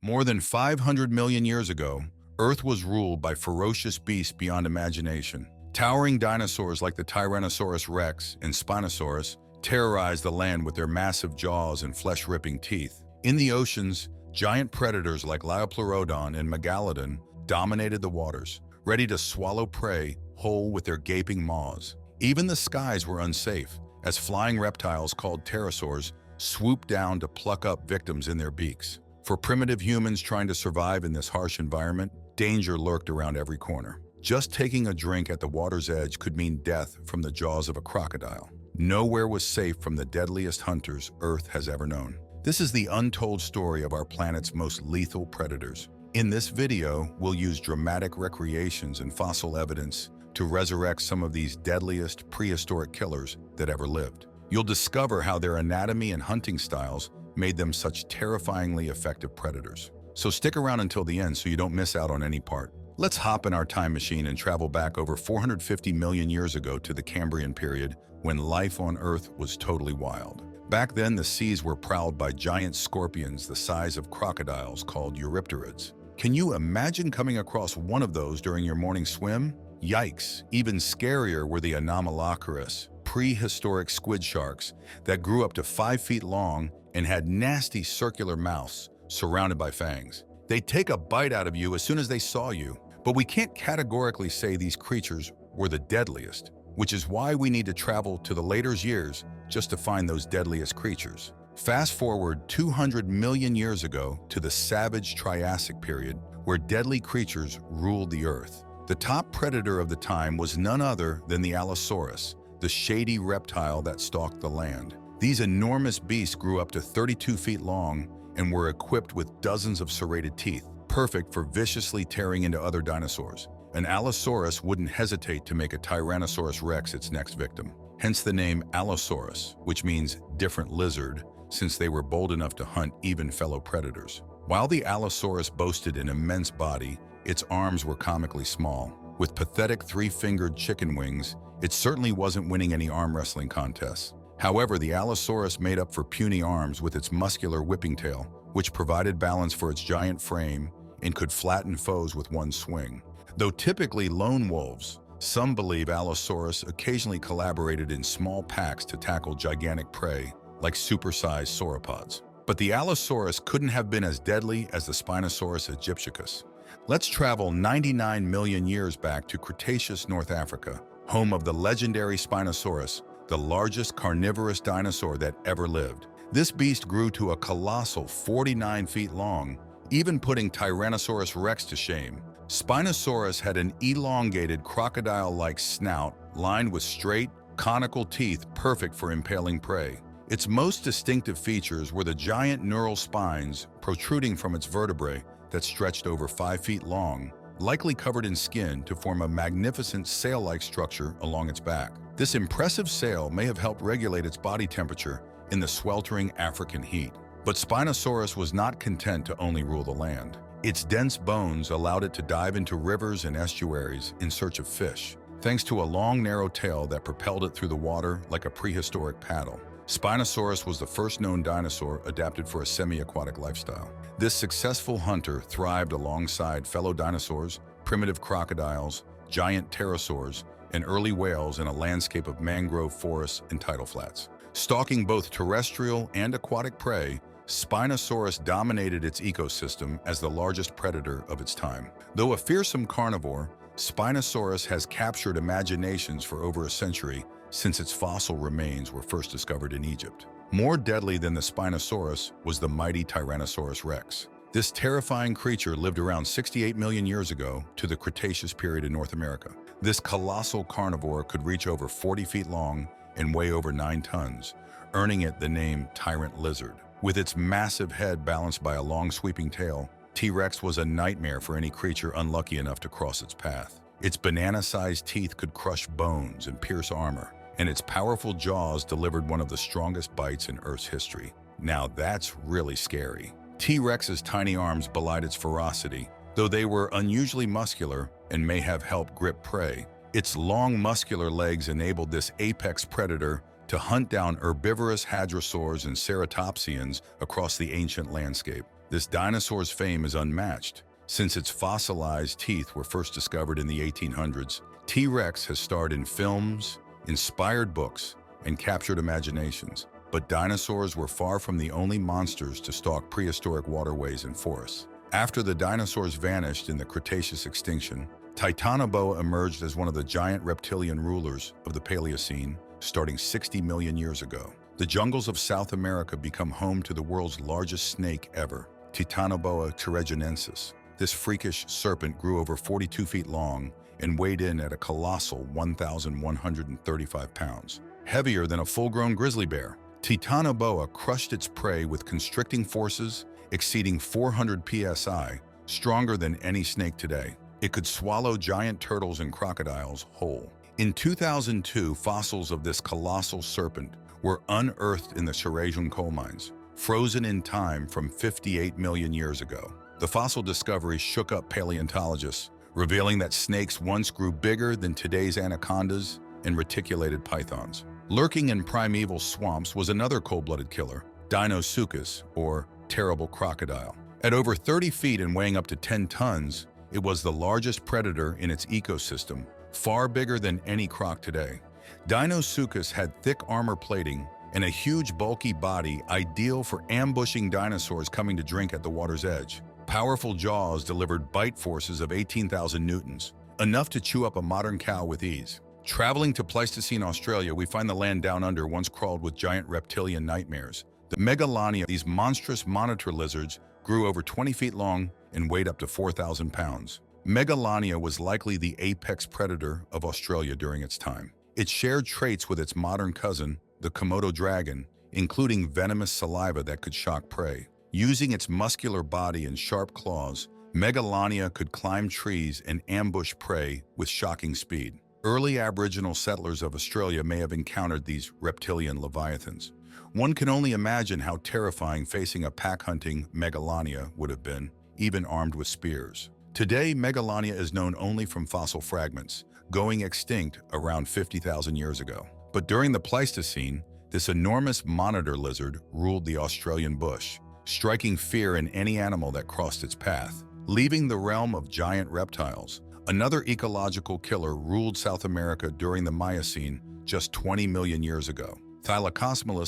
More than 500 million years ago, Earth was ruled by ferocious beasts beyond imagination. Towering dinosaurs like the Tyrannosaurus Rex and Spinosaurus terrorized the land with their massive jaws and flesh-ripping teeth. In the oceans, giant predators like Liopleurodon and Megalodon dominated the waters, ready to swallow prey whole with their gaping maws. Even the skies were unsafe, as flying reptiles called pterosaurs swooped down to pluck up victims in their beaks. For primitive humans trying to survive in this harsh environment, danger lurked around every corner. Just taking a drink at the water's edge could mean death from the jaws of a crocodile. Nowhere was safe from the deadliest hunters Earth has ever known. This is the untold story of our planet's most lethal predators. In this video, we'll use dramatic recreations and fossil evidence to resurrect some of these deadliest prehistoric killers that ever lived. You'll discover how their anatomy and hunting styles made them such terrifyingly effective predators. So stick around until the end so you don't miss out on any part. Let's hop in our time machine and travel back over 450 million years ago to the Cambrian Period, when life on Earth was totally wild. Back then, the seas were prowled by giant scorpions the size of crocodiles called eurypterids. Can you imagine coming across one of those during your morning swim? Yikes! Even scarier were the anomalocaris, prehistoric squid sharks that grew up to 5 feet long and had nasty circular mouths surrounded by fangs. They'd take a bite out of you as soon as they saw you. But we can't categorically say these creatures were the deadliest, which is why we need to travel to the later years just to find those deadliest creatures. Fast forward 200 million years ago to the savage Triassic period, where deadly creatures ruled the Earth. The top predator of the time was none other than the Allosaurus, the shady reptile that stalked the land. These enormous beasts grew up to 32 feet long and were equipped with dozens of serrated teeth, perfect for viciously tearing into other dinosaurs. An Allosaurus wouldn't hesitate to make a Tyrannosaurus Rex its next victim. Hence the name Allosaurus, which means different lizard, since they were bold enough to hunt even fellow predators. While the Allosaurus boasted an immense body, its arms were comically small. With pathetic 3-fingered chicken wings, it certainly wasn't winning any arm wrestling contests. However, the Allosaurus made up for puny arms with its muscular whipping tail, which provided balance for its giant frame and could flatten foes with one swing. Though typically lone wolves, some believe Allosaurus occasionally collaborated in small packs to tackle gigantic prey, like supersized sauropods. But the Allosaurus couldn't have been as deadly as the Spinosaurus Aegypticus. Let's travel 99 million years back to Cretaceous North Africa, home of the legendary Spinosaurus, the largest carnivorous dinosaur that ever lived. This beast grew to a colossal 49 feet long, even putting Tyrannosaurus Rex to shame. Spinosaurus had an elongated crocodile-like snout lined with straight, conical teeth perfect for impaling prey. Its most distinctive features were the giant neural spines protruding from its vertebrae that stretched over 5 feet long, likely covered in skin to form a magnificent sail-like structure along its back. This impressive sail may have helped regulate its body temperature in the sweltering African heat. But Spinosaurus was not content to only rule the land. Its dense bones allowed it to dive into rivers and estuaries in search of fish, thanks to a long, narrow tail that propelled it through the water like a prehistoric paddle. Spinosaurus was the first known dinosaur adapted for a semi-aquatic lifestyle. This successful hunter thrived alongside fellow dinosaurs, primitive crocodiles, giant pterosaurs, and early whales in a landscape of mangrove forests and tidal flats. Stalking both terrestrial and aquatic prey, Spinosaurus dominated its ecosystem as the largest predator of its time. Though a fearsome carnivore, Spinosaurus has captured imaginations for over a century since its fossil remains were first discovered in Egypt. More deadly than the Spinosaurus was the mighty Tyrannosaurus Rex. This terrifying creature lived around 68 million years ago to the Cretaceous period in North America. This colossal carnivore could reach over 40 feet long and weigh over 9 tons, earning it the name tyrant lizard. With its massive head balanced by a long sweeping tail, T-Rex was a nightmare for any creature unlucky enough to cross its path. Its banana-sized teeth could crush bones and pierce armor, and its powerful jaws delivered one of the strongest bites in Earth's history. Now that's really scary. T-Rex's tiny arms belied its ferocity, though they were unusually muscular and may have helped grip prey. Its long muscular legs enabled this apex predator to hunt down herbivorous hadrosaurs and ceratopsians across the ancient landscape. This dinosaur's fame is unmatched. Since its fossilized teeth were first discovered in the 1800s, T-Rex has starred in films, inspired books, and captured imaginations. But dinosaurs were far from the only monsters to stalk prehistoric waterways and forests. After the dinosaurs vanished in the Cretaceous extinction, Titanoboa emerged as one of the giant reptilian rulers of the Paleocene, starting 60 million years ago. The jungles of South America become home to the world's largest snake ever, Titanoboa terrigenensis. This freakish serpent grew over 42 feet long and weighed in at a colossal 1,135 pounds, heavier than a full-grown grizzly bear. Titanoboa crushed its prey with constricting forces exceeding 400 psi, stronger than any snake today. It could swallow giant turtles and crocodiles whole. In 2002, fossils of this colossal serpent were unearthed in the Scarier coal mines, frozen in time from 58 million years ago. The fossil discovery shook up paleontologists, revealing that snakes once grew bigger than today's anacondas and reticulated pythons. Lurking in primeval swamps was another cold-blooded killer, Dinosuchus, or terrible crocodile. At over 30 feet and weighing up to 10 tons, it was the largest predator in its ecosystem, far bigger than any croc today. Dinosuchus had thick armor plating and a huge bulky body ideal for ambushing dinosaurs coming to drink at the water's edge. Powerful jaws delivered bite forces of 18,000 newtons, enough to chew up a modern cow with ease. Traveling to Pleistocene Australia, we find the land down under once crawled with giant reptilian nightmares. The Megalodon, these monstrous monitor lizards, grew over 20 feet long and weighed up to 4,000 pounds. Megalodon was likely the apex predator of Australia during its time. It shared traits with its modern cousin, the Komodo dragon, including venomous saliva that could shock prey. Using its muscular body and sharp claws, Megalodon could climb trees and ambush prey with shocking speed. Early Aboriginal settlers of Australia may have encountered these reptilian leviathans. One can only imagine how terrifying facing a pack-hunting Megalodon would have been, even armed with spears. Today, Megalodon is known only from fossil fragments, going extinct around 50,000 years ago. But during the Pleistocene, this enormous monitor lizard ruled the Australian bush, striking fear in any animal that crossed its path. Leaving the realm of giant reptiles, another ecological killer ruled South America during the Miocene just 20 million years ago. Tyla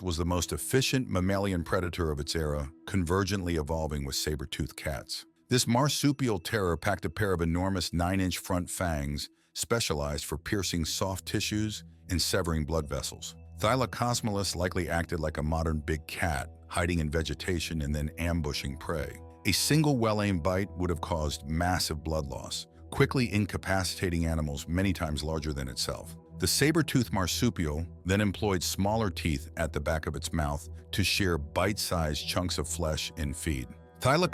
was the most efficient mammalian predator of its era, convergently evolving with saber-toothed cats. This marsupial terror packed a pair of enormous 9-inch front fangs, specialized for piercing soft tissues and severing blood vessels. Tyla likely acted like a modern big cat, hiding in vegetation and then ambushing prey. A single well-aimed bite would have caused massive blood loss, quickly incapacitating animals many times larger than itself. The saber-toothed marsupial then employed smaller teeth at the back of its mouth to shear bite-sized chunks of flesh and feed. Tyla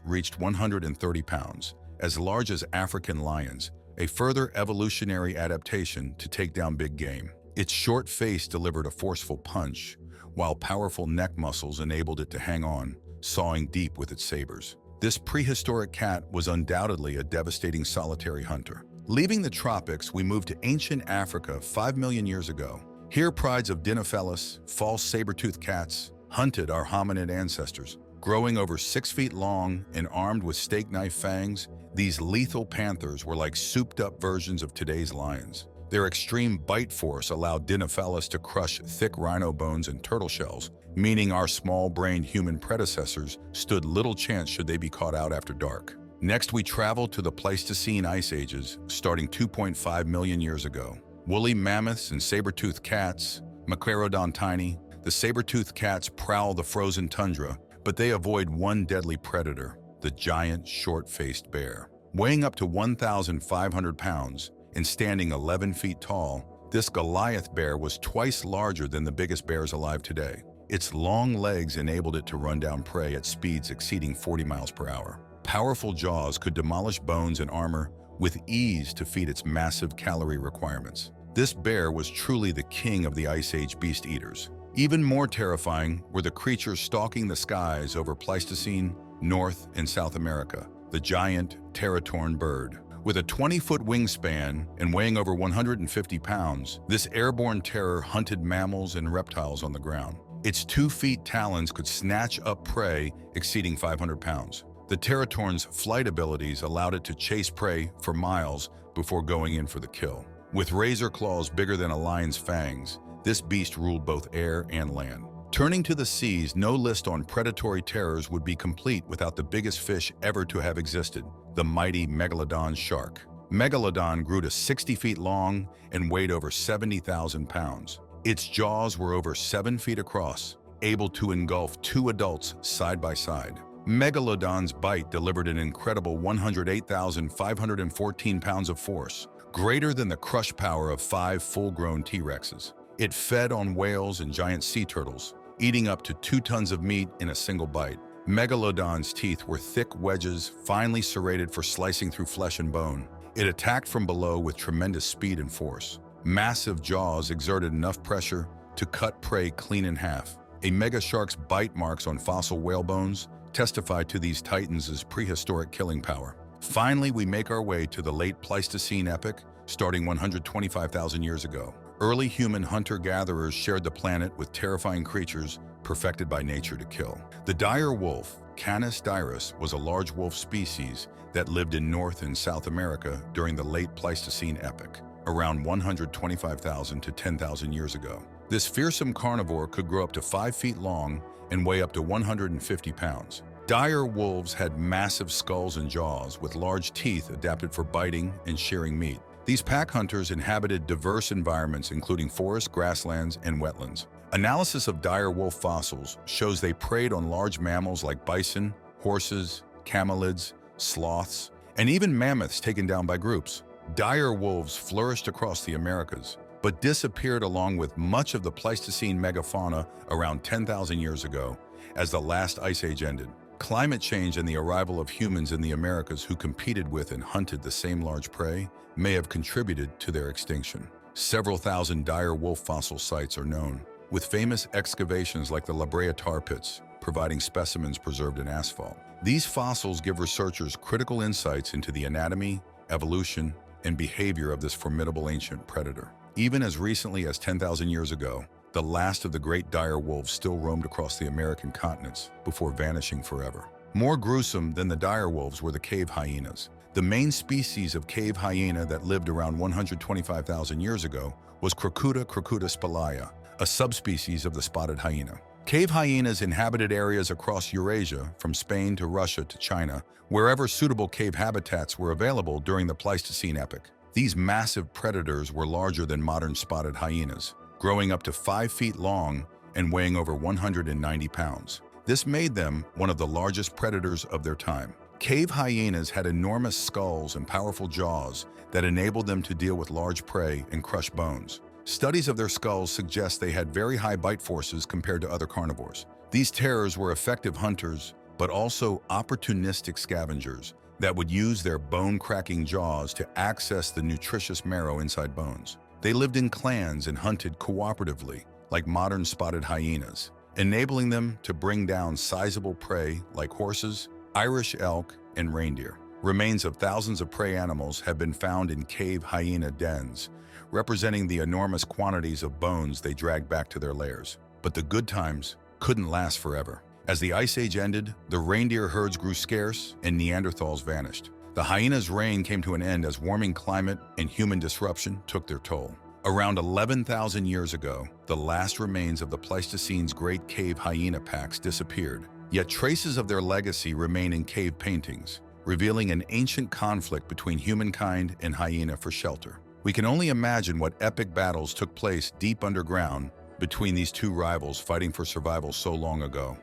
reached 130 pounds, as large as African lions, a further evolutionary adaptation to take down big game. Its short face delivered a forceful punch, while powerful neck muscles enabled it to hang on, sawing deep with its sabers. This prehistoric cat was undoubtedly a devastating solitary hunter. Leaving the tropics, we moved to ancient Africa 5 million years ago. Here, prides of Dinophalus, false saber-toothed cats, hunted our hominid ancestors. Growing over 6 feet long and armed with steak knife fangs, these lethal panthers were like souped-up versions of today's lions. Their extreme bite force allowed Dinophalus to crush thick rhino bones and turtle shells, meaning our small-brained human predecessors stood little chance should they be caught out after dark. Next, we traveled to the Pleistocene ice ages, starting 2.5 million years ago. Woolly mammoths and saber-toothed cats, Maclerodon tiny, the saber-toothed cats prowl the frozen tundra, but they avoid one deadly predator, the giant short-faced bear. Weighing up to 1,500 pounds and standing 11 feet tall, this Goliath bear was twice larger than the biggest bears alive today. Its long legs enabled it to run down prey at speeds exceeding 40 miles per hour. Powerful jaws could demolish bones and armor with ease to feed its massive calorie requirements. This bear was truly the king of the Ice Age beast eaters. Even more terrifying were the creatures stalking the skies over Pleistocene, North and South America, the giant teratorn bird. With a 20-foot wingspan and weighing over 150 pounds, this airborne terror hunted mammals and reptiles on the ground. Its 2 feet talons could snatch up prey exceeding 500 pounds. The teratorn's flight abilities allowed it to chase prey for miles before going in for the kill. With razor claws bigger than a lion's fangs, this beast ruled both air and land. Turning to the seas, no list on predatory terrors would be complete without the biggest fish ever to have existed, the mighty Megalodon shark. Megalodon grew to 60 feet long and weighed over 70,000 pounds. Its jaws were over 7 feet across, able to engulf 2 adults side by side. Megalodon's bite delivered an incredible 108,514 pounds of force, greater than the crush power of 5 full-grown T-Rexes. It fed on whales and giant sea turtles, eating up to 2 tons of meat in a single bite. Megalodon's teeth were thick wedges, finely serrated for slicing through flesh and bone. It attacked from below with tremendous speed and force. Massive jaws exerted enough pressure to cut prey clean in half. A mega shark's bite marks on fossil whale bones testified to these titans' prehistoric killing power. Finally, we make our way to the late Pleistocene epoch, starting 125,000 years ago. Early human hunter-gatherers shared the planet with terrifying creatures perfected by nature to kill. The dire wolf, Canis dirus, was a large wolf species that lived in North and South America during the late Pleistocene epoch, around 125,000 to 10,000 years ago. This fearsome carnivore could grow up to 5 feet long and weigh up to 150 pounds. Dire wolves had massive skulls and jaws with large teeth adapted for biting and shearing meat. These pack hunters inhabited diverse environments including forests, grasslands, and wetlands. Analysis of dire wolf fossils shows they preyed on large mammals like bison, horses, camelids, sloths, and even mammoths taken down by groups. Dire wolves flourished across the Americas, but disappeared along with much of the Pleistocene megafauna around 10,000 years ago as the last ice age ended. Climate change and the arrival of humans in the Americas who competed with and hunted the same large prey may have contributed to their extinction. Several thousand dire wolf fossil sites are known, with famous excavations like the La Brea tar pits providing specimens preserved in asphalt. These fossils give researchers critical insights into the anatomy, evolution, and behavior of this formidable ancient predator. Even as recently as 10,000 years ago, the last of the great dire wolves still roamed across the American continents before vanishing forever. More gruesome than the dire wolves were the cave hyenas. The main species of cave hyena that lived around 125,000 years ago was Crocuta spelaea, a subspecies of the spotted hyena. Cave hyenas inhabited areas across Eurasia, from Spain to Russia to China, wherever suitable cave habitats were available during the Pleistocene epoch. These massive predators were larger than modern spotted hyenas, growing up to 5 feet long and weighing over 190 pounds. This made them one of the largest predators of their time. Cave hyenas had enormous skulls and powerful jaws that enabled them to deal with large prey and crush bones. Studies of their skulls suggest they had very high bite forces compared to other carnivores. These terrors were effective hunters, but also opportunistic scavengers that would use their bone-cracking jaws to access the nutritious marrow inside bones. They lived in clans and hunted cooperatively, like modern spotted hyenas, enabling them to bring down sizable prey like horses, Irish elk, and reindeer. Remains of thousands of prey animals have been found in cave hyena dens, representing the enormous quantities of bones they dragged back to their lairs. But the good times couldn't last forever. As the Ice Age ended, the reindeer herds grew scarce and Neanderthals vanished. The hyena's reign came to an end as warming climate and human disruption took their toll. Around 11,000 years ago, the last remains of the Pleistocene's great cave hyena packs disappeared, yet traces of their legacy remain in cave paintings, revealing an ancient conflict between humankind and hyena for shelter. We can only imagine what epic battles took place deep underground between these two rivals fighting for survival so long ago.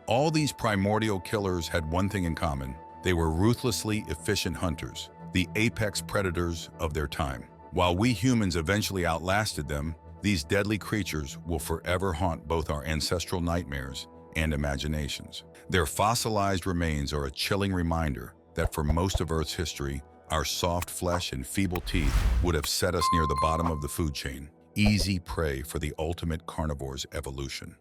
All these primordial killers had one thing in common. They were ruthlessly efficient hunters, the apex predators of their time. While we humans eventually outlasted them, these deadly creatures will forever haunt both our ancestral nightmares and imaginations. Their fossilized remains are a chilling reminder that for most of Earth's history, our soft flesh and feeble teeth would have set us near the bottom of the food chain, easy prey for the ultimate carnivore's evolution.